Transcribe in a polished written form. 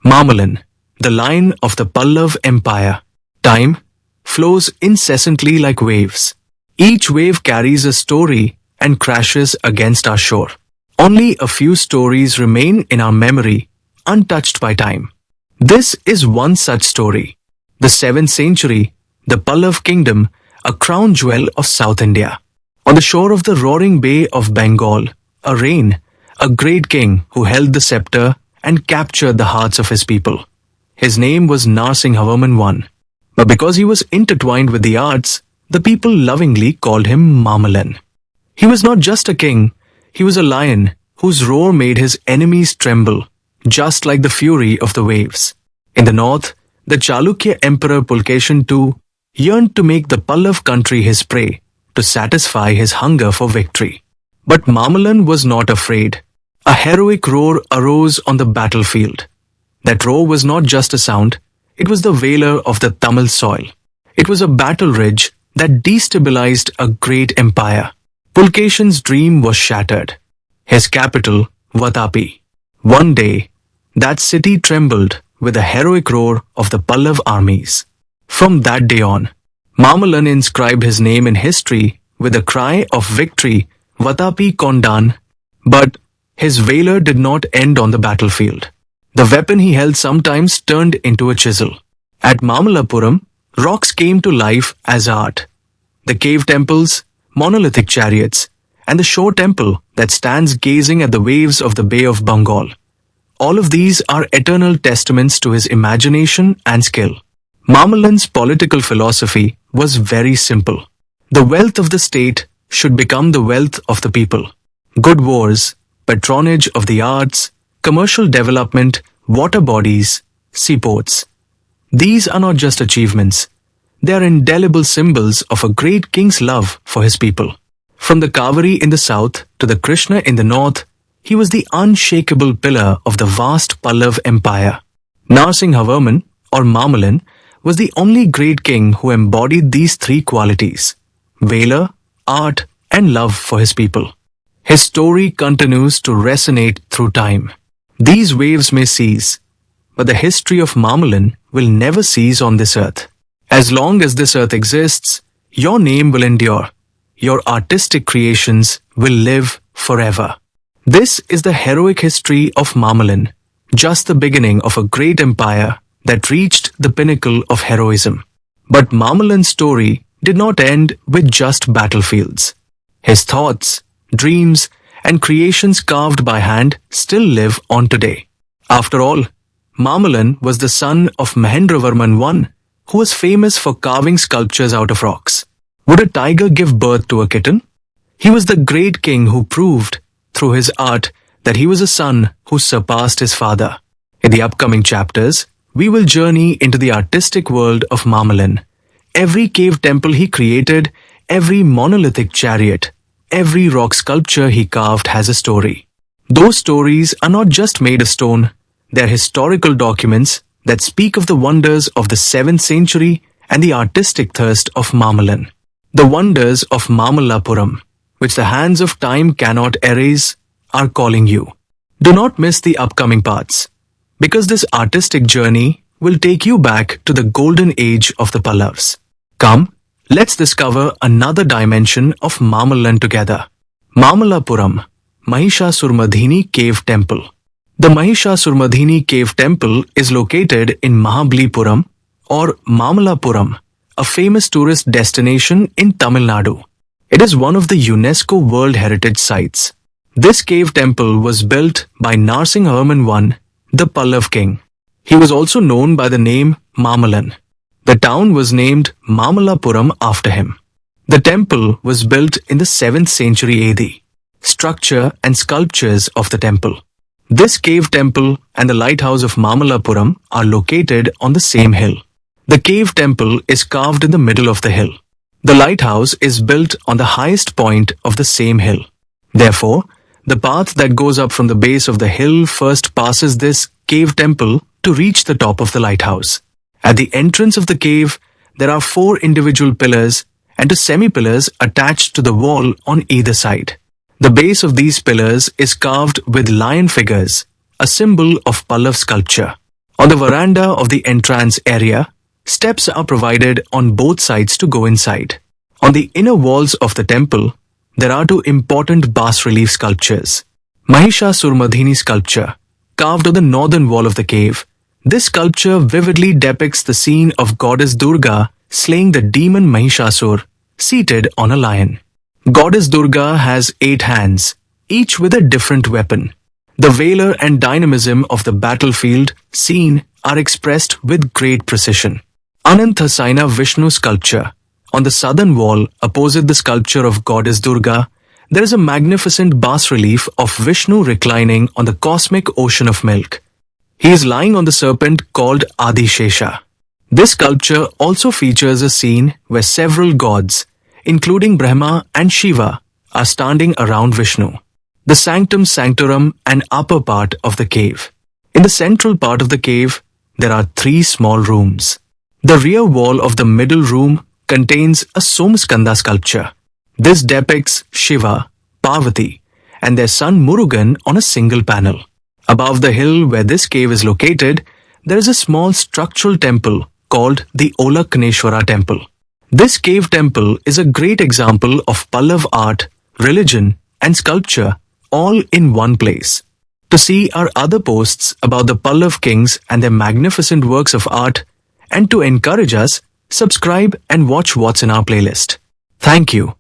Mamallan, the lion of the Pallav Empire. Time flows incessantly like waves. Each wave carries a story and crashes against our shore. Only a few stories remain in our memory, untouched by time. This is one such story. The 7th century, the Pallav kingdom, a crown jewel of South India. On the shore of the roaring Bay of Bengal, a great king who held the scepter and captured the hearts of his people. His name was Narasimhavarman I. But because he was intertwined with the arts, the people lovingly called him Mamallan. He was not just a king, he was a lion whose roar made his enemies tremble, just like the fury of the waves. In the north, the Chalukya emperor Pulakeshin II yearned to make the Pallav country his prey, to satisfy his hunger for victory. But Mamallan was not afraid. A heroic roar arose on the battlefield. That roar was not just a sound, it was the Valor of the Tamil soil. It was a battle ridge that destabilized a great empire. Pulakeshin's dream was shattered. His capital, Vatapi. One day, that city trembled with the heroic roar of the Pallav armies. From that day on, Mamallan inscribed his name in history with a cry of victory, Vatapi Kondan. But his valor did not end on the battlefield. The weapon he held sometimes turned into a chisel. At Mamallapuram, rocks came to life as art. The cave temples, monolithic chariots, and the shore temple that stands gazing at the waves of the Bay of Bengal. All of these are eternal testaments to his imagination and skill. Mamallan's political philosophy was very simple. The wealth of the state should become the wealth of the people. Good wars, patronage of the arts, commercial development, water bodies, seaports. These are not just achievements. They are indelible symbols of a great king's love for his people. From the Kaveri in the south to the Krishna in the north, he was the unshakable pillar of the vast Pallav empire. Narasimhavarman, or Mamallan, was the only great king who embodied these three qualities: valor, art, and love for his people. His story continues to resonate through time. These waves may cease, but the history of Mamallan will never cease on this earth. As long as this earth exists, your name will endure. Your artistic creations will live forever. This is the heroic history of Mamallan, just the beginning of a great empire that reached the pinnacle of heroism. But Mamallan's story did not end with just battlefields. His thoughts, dreams, and creations carved by hand still live on today. After all, Mamallan was the son of Mahendravarman I, who was famous for carving sculptures out of rocks. Would a tiger give birth to a kitten? He was the great king who proved, through his art, that he was a son who surpassed his father. In the upcoming chapters, we will journey into the artistic world of Mamallan. Every cave temple he created, every monolithic chariot, every rock sculpture he carved has a story. Those stories are not just made of stone, they are historical documents that speak of the wonders of the 7th century and the artistic thirst of Mamallan. The wonders of Mamallapuram, which the hands of time cannot erase, are calling you. Do not miss the upcoming parts, because this artistic journey will take you back to the golden age of the Pallavs. Come, let's discover another dimension of Mamallan together. Mamallapuram, Mahishasuramardhini Cave Temple. The Mahishasuramardhini Cave Temple is located in Mahabalipuram or Mamallapuram, a famous tourist destination in Tamil Nadu. It is one of the UNESCO World Heritage Sites. This cave temple was built by Narasimhavarman I, the Pallav king. He was also known by the name Mamallan. The town was named Mamallapuram after him. The temple was built in the 7th century AD. Structure and sculptures of the temple. This cave temple and the lighthouse of Mamallapuram are located on the same hill. The cave temple is carved in the middle of the hill. The lighthouse is built on the highest point of the same hill. Therefore, the path that goes up from the base of the hill first passes this cave temple to reach the top of the lighthouse. At the entrance of the cave, there are 4 individual pillars and 2 semi-pillars attached to the wall on either side. The base of these pillars is carved with lion figures, a symbol of Pallav sculpture. On the veranda of the entrance area, steps are provided on both sides to go inside. On the inner walls of the temple, there are two important bas-relief sculptures. Mahishasuramardhini sculpture, carved on the northern wall of the cave. This sculpture vividly depicts the scene of goddess Durga slaying the demon Mahishasura, seated on a lion. Goddess Durga has 8 hands, each with a different weapon. The valor and dynamism of the battlefield scene are expressed with great precision. Ananthasayana Vishnu sculpture. On the southern wall, opposite the sculpture of goddess Durga, there is a magnificent bas-relief of Vishnu reclining on the cosmic ocean of milk. He is lying on the serpent called Adishesha. This sculpture also features a scene where several gods, including Brahma and Shiva, are standing around Vishnu. The sanctum sanctorum and upper part of the cave. In the central part of the cave, there are 3 small rooms. The rear wall of the middle room contains a Somaskanda sculpture. This depicts Shiva, Parvati, and their son Murugan on a single panel. Above the hill where this cave is located, there is a small structural temple called the Pulakeshin Temple. This cave temple is a great example of Pallava art, religion, and sculpture all in one place. To see our other posts about the Pallava kings and their magnificent works of art, and to encourage us, subscribe and watch what's in our playlist. Thank you.